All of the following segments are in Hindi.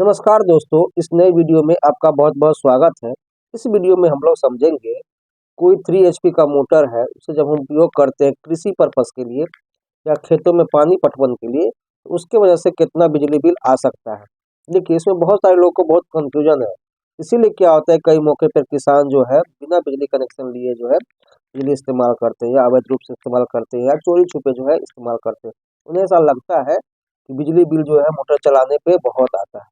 नमस्कार दोस्तों, इस नए वीडियो में आपका बहुत-बहुत स्वागत है। इस वीडियो में हम लोग समझेंगे कोई 3 एचपी का मोटर है, उसे जब हम उपयोग करते हैं कृषि पर्पज़ के लिए या खेतों में पानी पटवन के लिए, तो उसके वजह से कितना बिजली बिल आ सकता है। देखिए, इसमें बहुत सारे लोगों को बहुत कन्फ्यूजन है। इसीलिए क्या होता है कई मौके पर किसान जो है बिना बिजली कनेक्शन लिए जो है बिजली इस्तेमाल करते हैं या अवैध रूप से इस्तेमाल करते हैं या चोरी-छुपे जो है इस्तेमाल करते हैं। उन्हें ऐसा लगता है कि बिजली बिल जो है मोटर चलाने पे बहुत आता है।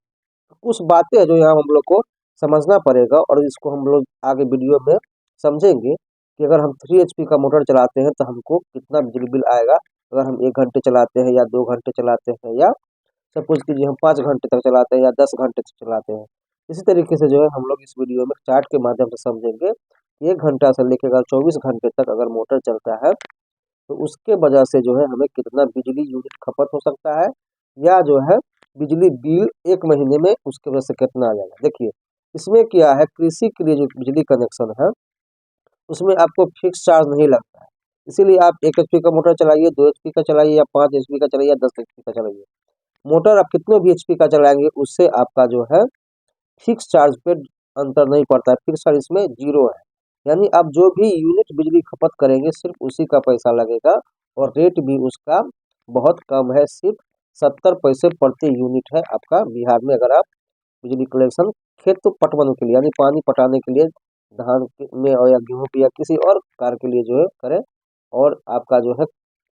कुछ बातें हैं जो यहाँ हम लोग को समझना पड़ेगा और इसको हम लोग आगे वीडियो में समझेंगे कि अगर हम 3 एचपी का मोटर चलाते हैं तो हमको कितना बिजली बिल आएगा। अगर हम 1 घंटे चलाते हैं या 2 घंटे चलाते हैं या सपोज़ कीजिए हम 5 घंटे तक चलाते हैं या 10 घंटे तक चलाते हैं। इसी तरीके से जो है हम लोग इस वीडियो में चार्ट के माध्यम से समझेंगे कि 1 घंटा से लेके अगर 24 घंटे तक अगर मोटर चलता है तो उसके वजह से जो है हमें कितना बिजली यूनिट खपत हो सकता है या जो है बिजली बिल 1 महीने में उसकी वजह से कितना आ जाएगा। देखिए, इसमें क्या है कृषि के लिए जो बिजली कनेक्शन है, उसमें आपको फिक्स चार्ज नहीं लगता है। इसीलिए आप 1 एचपी का मोटर चलाइए, 2 एचपी का चलाइए या 5 एचपी का चलाइए या 10 एचपी का चलाइए। मोटर आप कितने भी एचपी का चलाएँगे उससे आपका जो है फिक्स चार्ज पे अंतर नहीं पड़ता है, फिक्स चार्ज इसमें 0 है। यानी आप जो भी यूनिट बिजली खपत करेंगे सिर्फ़ उसी का पैसा लगेगा और रेट भी उसका बहुत कम है, सिर्फ़ 70 पैसे प्रति यूनिट है आपका बिहार में अगर आप बिजली कलेक्शन खेत पटवन के लिए यानी पानी पटाने के लिए धान के में और या गेहूँ के या किसी और कार्य के लिए जो है करें और आपका जो है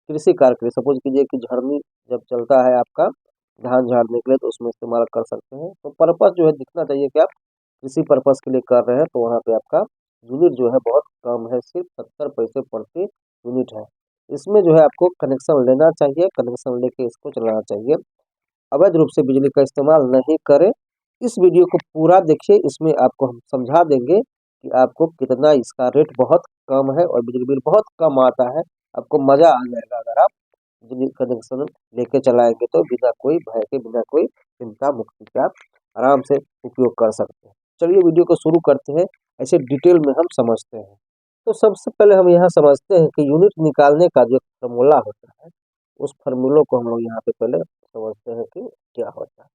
कृषि कार्य के लिए सपोज़ कीजिए कि झड़नी जब चलता है आपका धान झाड़ने के लिए तो उसमें इस्तेमाल कर सकते हैं। तो पर्पज़ जो है दिखना चाहिए कि आप किसी पर्पज़ के लिए कर रहे हैं तो वहाँ पे आपका यूनिट जो है बहुत कम है, सिर्फ़ 70 पैसे प्रति यूनिट है। इसमें जो है आपको कनेक्शन लेना चाहिए, कनेक्शन लेके इसको चलाना चाहिए। अवैध रूप से बिजली का इस्तेमाल नहीं करें। इस वीडियो को पूरा देखिए, इसमें आपको हम समझा देंगे कि आपको कितना इसका रेट बहुत कम है और बिजली बिल बहुत कम आता है। आपको मज़ा आ जाएगा अगर आप बिजली कनेक्शन लेके चलाएँगे तो बिना कोई भय के, बिना कोई चिंता मुक्ति के आप आराम से उपयोग कर सकते हैं। चलिए वीडियो को शुरू करते हैं, ऐसे डिटेल में हम समझते हैं। तो सबसे पहले हम यहाँ समझते हैं कि यूनिट निकालने का जो फ़ॉर्मूला होता है, उस फ़ॉर्मूले को हम लोग यहाँ पे पहले समझते हैं कि क्या होता है।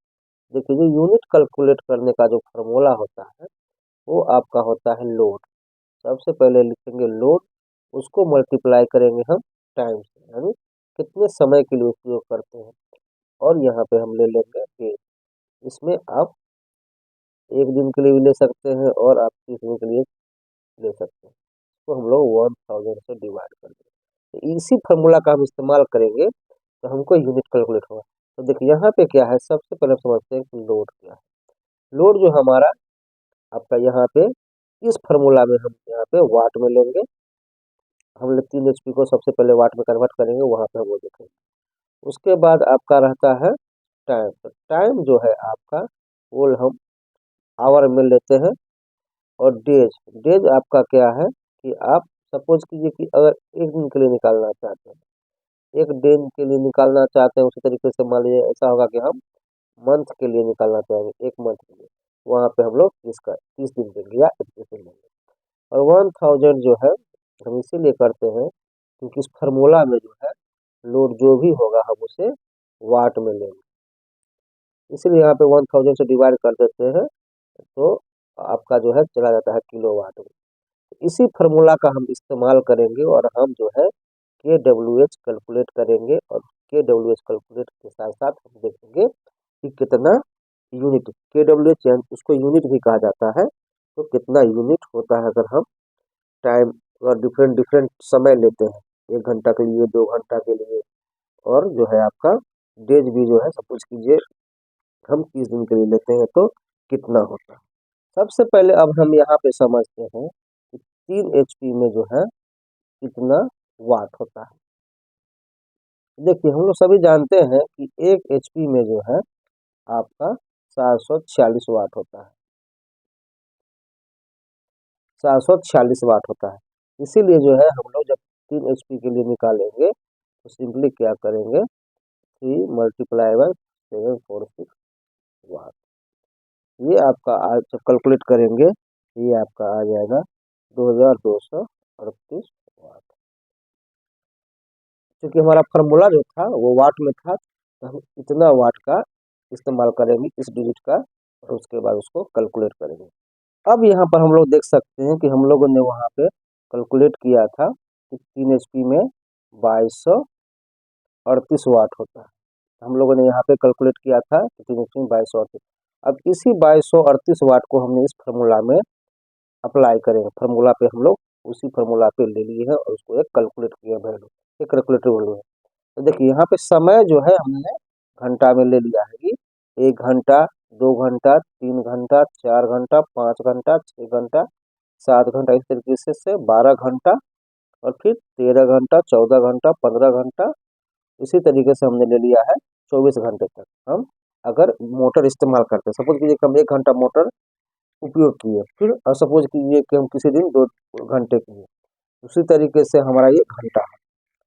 देखिए, जो यूनिट कैलकुलेट करने का जो फ़ॉर्मूला होता है, वो आपका होता है लोड। सबसे पहले लिखेंगे लोड, उसको मल्टीप्लाई करेंगे हम टाइम से, यानी कितने समय के लिए उपयोग करते हैं और यहाँ पे हम ले लेंगे डेज़। इसमें आप 1 दिन के लिए भी ले सकते हैं और आप 30 दिन के लिए ले सकते हैं। तो हम लोग 1000 से डिवाइड कर देंगे। तो इसी फ़ॉर्मूला का हम इस्तेमाल करेंगे, तो हमको यूनिट कैलकुलेट होगा। तो देखिए यहाँ पे क्या है, सबसे पहले हम समझते हैं कि लोड क्या है। लोड जो हमारा आपका यहाँ पे इस फ़ॉर्मूला में हम यहाँ पे वाट में लेंगे। हम लोग 3 एचपी को सबसे पहले वाट में कन्वर्ट करेंगे, वहाँ पे हम वो देखेंगे। उसके बाद आपका रहता है टाइम। तो टाइम जो है आपका वो हम आवर में लेते हैं और डेज़, डेज़ आपका क्या है कि आप सपोज़ कीजिए कि अगर 1 दिन के लिए निकालना चाहते हैं, 1 दिन के लिए निकालना चाहते हैं, उसी तरीके से मान लीजिए ऐसा होगा कि हम मंथ के लिए निकालना चाहेंगे, 1 मंथ के लिए, वहाँ पे हम लोग 30 दिन देंगे या 31 दिन देंगे। और 1000 जो है हम इसीलिए करते हैं क्योंकि इस फ़ॉर्मूला में जो है लोड जो भी होगा हम उसे वाट में लेंगे। इसीलिए यहाँ पे 1000 से डिवाइड कर देते हैं, तो आपका जो है चला जाता है किलोवाट में। इसी फ़ॉर्मूला का हम इस्तेमाल करेंगे और हम जो है केडब्ल्यूएच कैलकुलेट करेंगे और केडब्ल्यूएच कैलकुलेट के साथ-साथ हम देखेंगे कि कितना यूनिट केडब्ल्यूएच यानी उसको यूनिट भी कहा जाता है, तो कितना यूनिट होता है अगर हम टाइम और डिफरेंट समय लेते हैं, 1 घंटा के लिए, 2 घंटा के लिए और जो है आपका डेज़ भी जो है सपोज़ कीजिए हम 30 दिन के लिए लेते हैं तो कितना होता है। सबसे पहले अब हम यहाँ पे समझते हैं कि 3 एचपी में जो है कितना वाट होता है। देखिए, हम लोग सभी जानते हैं कि 1 एचपी में जो है आपका 746 वाट होता है, 746 वाट होता है। इसीलिए जो है हम लोग जब 3 एचपी के लिए निकालेंगे तो सिंपली क्या करेंगे 3 मल्टीप्लाई बाय 746 वाट। ये आपका आज जब कैलकुलेट करेंगे, ये आपका आ जाएगा 2238 वाट। क्योंकि हमारा फ़ॉर्मूला जो था वो वाट में था, तो हम इतना वाट का इस्तेमाल करेंगे इस डिजिट का, और उसके बाद उसको कैलकुलेट करेंगे। अब यहाँ पर हम लोग देख सकते हैं कि हम लोगों ने वहाँ पे कैलकुलेट किया था कि 3 एचपी में 2238 वाट होता है। हम लोगों ने यहाँ पे कैलकुलेट किया था कि 3 एचपी में 2238। अब इसी 2238 वाट को हमने इस फार्मूला में अप्लाई करेंगे। फार्मूला पे हम लोग उसी फार्मूला पे ले लिए हैं और उसको एक कैलकुलेट किया वैल्यू, एक कैलकुलेटर वैल्यू है। तो देखिए यहाँ पे समय जो है हमने घंटा में ले लिया है कि 1 घंटा, 2 घंटा, 3 घंटा, 4 घंटा, 5 घंटा, 6 घंटा, 7 घंटा, इस तरीके से 12 घंटा, और फिर 13 घंटा, 14 घंटा, 15 घंटा, इसी तरीके से हमने ले लिया है 24 घंटे तक हम अगर मोटर इस्तेमाल करते हैं। सपोज कीजिए कि हम 1 घंटा मोटर उपयोग किए, फिर और सपोज कीजिए कि हम किसी दिन 2 घंटे किए, उसी तरीके से हमारा ये घंटा है।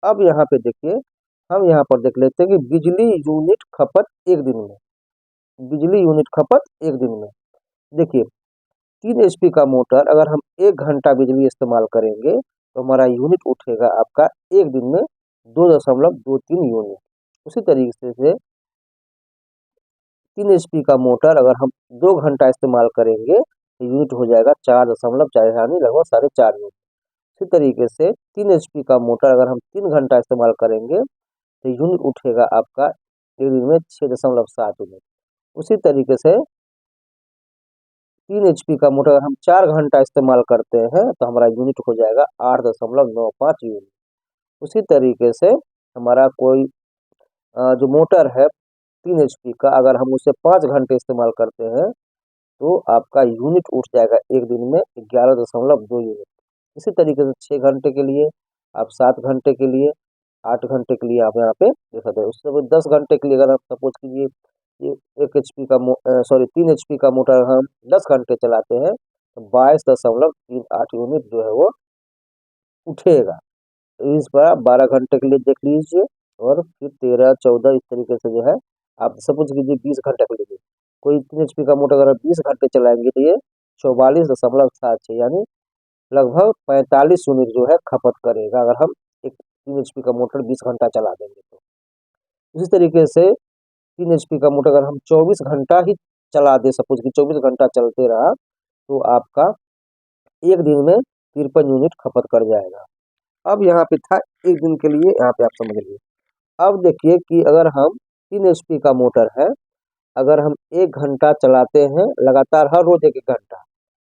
अब यहाँ पे देखिए, हम यहाँ पर देख लेते हैं कि बिजली यूनिट खपत एक दिन में, बिजली यूनिट खपत एक दिन में। देखिए 3 एचपी का मोटर अगर हम 1 घंटा बिजली इस्तेमाल करेंगे तो हमारा यूनिट उठेगा आपका एक दिन में 2.23 यूनिट। उसी तरीके से 3 एचपी का मोटर अगर हम 2 घंटा इस्तेमाल करेंगे तो यूनिट हो जाएगा 4.4, यानी लगभग 4.5 यूनिट। इसी तरीके से 3 एचपी का मोटर अगर हम 3 घंटा इस्तेमाल करेंगे तो यूनिट उठेगा आपका एक दिन में 6.7 यूनिट। उसी तरीके से 3 एचपी का मोटर अगर हम 4 घंटा इस्तेमाल करते हैं तो हमारा यूनिट हो जाएगा 8.95 यूनिट। उसी तरीके से हमारा कोई जो मोटर है 3 एचपी का अगर हम उसे 5 घंटे इस्तेमाल करते हैं तो आपका यूनिट उठ जाएगा एक दिन में 11.2 यूनिट। इसी तरीके से 6 घंटे के लिए, आप 7 घंटे के लिए, 8 घंटे के लिए आप यहाँ पे देख सकते हैं। उससे बाद 10 घंटे के लिए अगर आप सपोज कीजिए ये 1 एचपी का 3 एचपी का मोटर हम 10 घंटे चलाते हैं तो 22.38 यूनिट जो है वो उठेगा। तो इस पर आप 12 घंटे के लिए देख लीजिए, और फिर 13, 14 इस तरीके से जो है आप सपोज कीजिए 20 घंटे के लिए। कोई 3 एचपी का मोटर अगर 20 घंटे चलाएंगे तो ये 44.76 यानी लगभग 45 यूनिट जो है खपत करेगा अगर हम एक 3 एचपी का मोटर 20 घंटा चला देंगे तो। इसी तरीके से 3 एचपी का मोटर अगर हम 24 घंटा ही चला दे, सपोज कि 24 घंटा चलते रहा तो आपका एक दिन में 53 यूनिट खपत कर जाएगा। अब यहाँ पे था एक दिन के लिए, यहाँ पे आप समझ लीजिए। अब देखिए कि अगर हम 3 एचपी का मोटर है, अगर हम 1 घंटा चलाते हैं लगातार हर रोज 1-1 घंटा,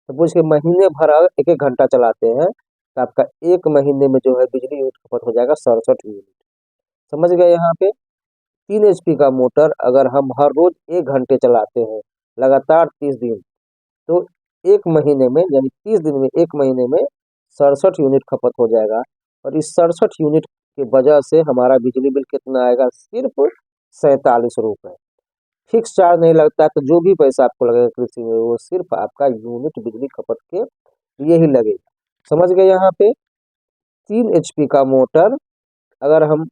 सपोज कि महीने भर अगर 1-1 घंटा चलाते हैं तो आपका एक महीने में जो है बिजली यूनिट खपत हो जाएगा 67 यूनिट। समझ गए यहाँ पे? 3 एचपी का मोटर अगर हम हर रोज 1 घंटे चलाते हैं लगातार 30 दिन, तो एक महीने में यानी 30 दिन में एक महीने में 67 यूनिट खपत हो जाएगा। और इस 67 यूनिट की वजह से हमारा बिजली बिल कितना आएगा? सिर्फ 47 रुपये। फिक्स चार्ज नहीं लगता है, तो जो भी पैसा आपको लगेगा कृषि में वो सिर्फ आपका यूनिट बिजली खपत के लिए ही लगेगा। समझ गए यहाँ पे? 3 एचपी का मोटर अगर हम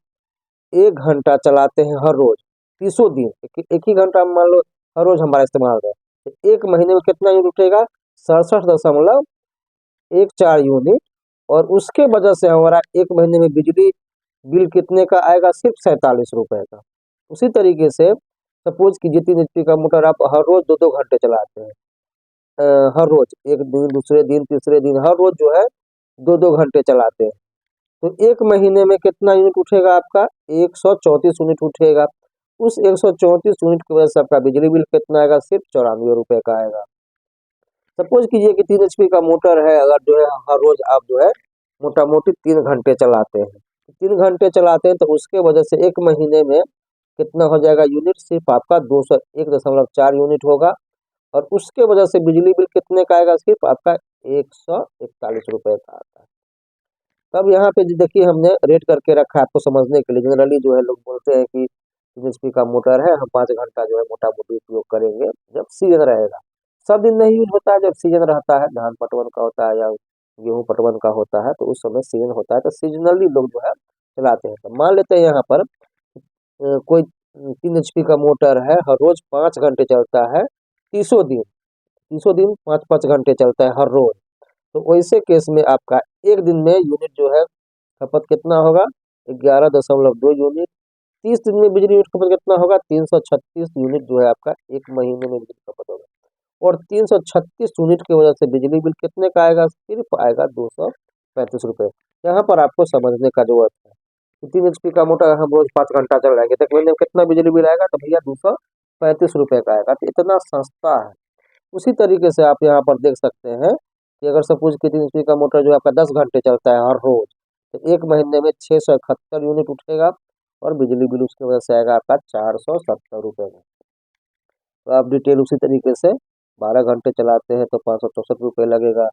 1 घंटा चलाते हैं हर रोज 30 दिन, एक ही घंटा मान लो हर रोज हमारा इस्तेमाल होगा, तो एक महीने में कितना यूनिट उठेगा? 67.14 यूनिट। और उसके वजह से हमारा एक महीने में बिजली बिल कितने का आएगा? सिर्फ 47 रुपये का। उसी तरीके से सपोज कीजिए 3 एचपी का मोटर आप हर रोज 2-2 घंटे चलाते हैं, हर रोज एक दिन, दूसरे दिन, तीसरे दिन, हर रोज जो है 2-2 घंटे चलाते हैं, तो एक महीने में कितना यूनिट उठेगा आपका? 134 यूनिट उठेगा। उस 134 यूनिट की वजह से आपका बिजली बिल कितना आएगा? सिर्फ 94 रुपये का आएगा। सपोज कीजिए कि 3 एचपी का मोटर है, अगर जो है हर रोज आप जो है मोटा मोटी 3 घंटे चलाते हैं, 3 घंटे चलाते हैं तो उसके वजह से एक महीने में कितना हो जाएगा यूनिट? सिर्फ आपका 201.4 यूनिट होगा। और उसके वजह से बिजली बिल कितने का आएगा? सिर्फ आपका 141 रुपये का आता है। तब यहाँ पे जो देखिए हमने रेट करके रखा है आपको समझने के लिए। जनरली जो है लोग बोलते हैं कि 3 एचपी का मोटर है, हम 5 घंटा जो है मोटा मोटी उपयोग करेंगे जब सीजन रहेगा। सब दिन नहीं यूज होता है, जब सीजन रहता है, धान पटवन का होता है या गेहूं पटवन का होता है तो उस समय सीजन होता है, तो सीजनली लोग जो है चलाते हैं। तो मान लेते हैं यहाँ पर कोई 3 एचपी का मोटर है, हर रोज 5 घंटे चलता है, 30 दिन 5-5 घंटे चलता है हर रोज। तो वैसे केस में आपका एक दिन में यूनिट जो है खपत कितना होगा? 11.2 यूनिट। 30 दिन में बिजली यूनिट खपत कितना होगा, 336 यूनिट जो है आपका एक महीने में बिजली खपत होगा। और 336 यूनिट की वजह से बिजली बिल कितने का आएगा, सिर्फ आएगा 235 रुपये। यहाँ पर आपको समझने का जरूरत है कि 3 HP का मोटर हम रोज 5 घंटा चलाएंगे तो महीने में कितना बिजली बिल आएगा, तो भैया 235 रुपये का आएगा। तो इतना सस्ता है। उसी तरीके से आप यहाँ पर देख सकते हैं कि अगर सपोज कि 3 HP का मोटर जो आपका 10 घंटे चलता है हर रोज, तो एक महीने में 671 यूनिट उठेगा और बिजली बिल उसकी वजह से आएगा आपका 470 रुपये में। तो आप डिटेल उसी तरीके से 12 घंटे चलाते हैं तो 564 रुपये लगेगा।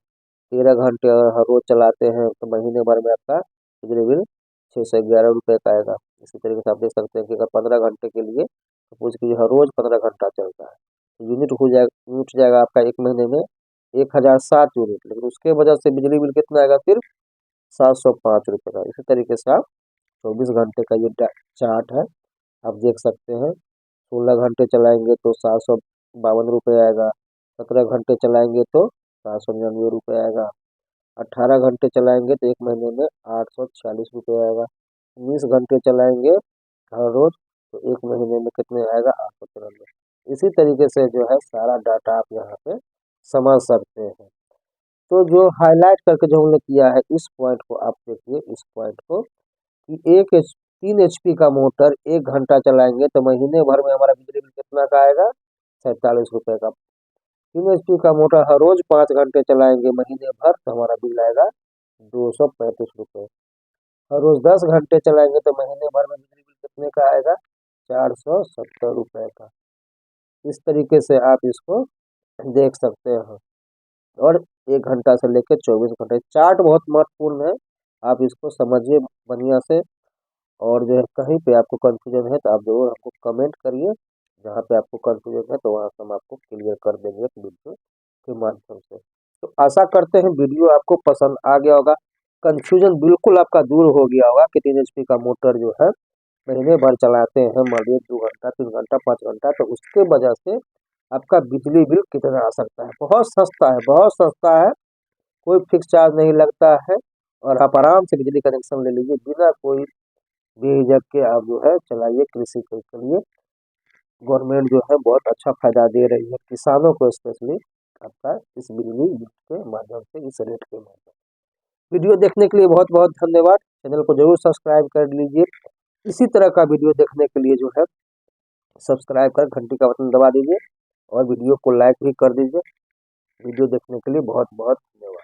13 घंटे अगर हर रोज चलाते हैं तो महीने भर में आपका बिजली बिल 611 रुपये का आएगा। इसी तरीके से आप देख सकते हैं कि अगर 15 घंटे के लिए सपोज कीजिए हर रोज 15 घंटा चलता है तो यूनिट उठ जाएगा आपका एक महीने में 1007 यूनिट, लेकिन उसके वजह से बिजली बिल कितना आएगा, सिर्फ 705 रुपये का। इसी तरीके से आप 24 घंटे का ये चार्ट है, आप देख सकते हैं। 16 घंटे चलाएंगे तो 752 रुपये आएगा। 17 घंटे चलाएंगे तो 799 रुपये आएगा। 18 घंटे चलाएंगे तो एक महीने में 846 रुपये आएगा। 19 घंटे चलाएंगे हर रोज तो एक महीने में कितने आएगा, 893। इसी तरीके से जो है सारा डाटा आप यहाँ पे समझ सकते हैं। तो जो हाईलाइट करके जो हमने किया है इस पॉइंट को आप देखिए, इस पॉइंट को कि 3 HP का मोटर 1 घंटा चलाएंगे तो महीने भर में हमारा बिजली बिल कितना का आएगा, 47 रुपये का। 3 HP का मोटर हर रोज 5 घंटे चलाएंगे महीने भर तो हमारा बिल आएगा 235 रुपये। हर रोज 10 घंटे चलाएंगे तो महीने भर में बिजली बिल कितने का आएगा, 470 रुपये का। इस तरीके से आप इसको देख सकते हैं। और 1 घंटा से लेकर 24 घंटे चार्ट बहुत महत्वपूर्ण है, आप इसको समझिए बढ़िया से। और जो है कहीं पे आपको कंफ्यूजन है तो आप जरूर हमको कमेंट करिए, जहाँ पे आपको कंफ्यूजन है तो वहाँ से हम आपको क्लियर कर देंगे वीडियो के माध्यम से। तो आशा करते हैं वीडियो आपको पसंद आ गया होगा, कंफ्यूजन बिल्कुल आपका दूर हो गया होगा कि 3 HP का मोटर जो है महीने भर चलाते हैं, मान लीजिए 2 घंटा 3 घंटा 5 घंटा, तो उसके वजह से आपका बिजली बिल कितना आ सकता है। बहुत सस्ता है, बहुत सस्ता है, कोई फिक्स चार्ज नहीं लगता है और आप आराम से बिजली कनेक्शन ले लीजिए बिना कोई बेझिझक के। आप जो है चलाइए कृषि के लिए। गवर्नमेंट जो है बहुत अच्छा फायदा दे रही है किसानों को, स्पेशली आपका इस बिजली बिल के माध्यम से, इस रेट के माध्यम से। वीडियो देखने के लिए बहुत बहुत धन्यवाद। चैनल को जरूर सब्सक्राइब कर लीजिए। इसी तरह का वीडियो देखने के लिए जो है सब्सक्राइब कर घंटी का बटन दबा दीजिए और वीडियो को लाइक भी कर दीजिए। वीडियो देखने के लिए बहुत बहुत धन्यवाद।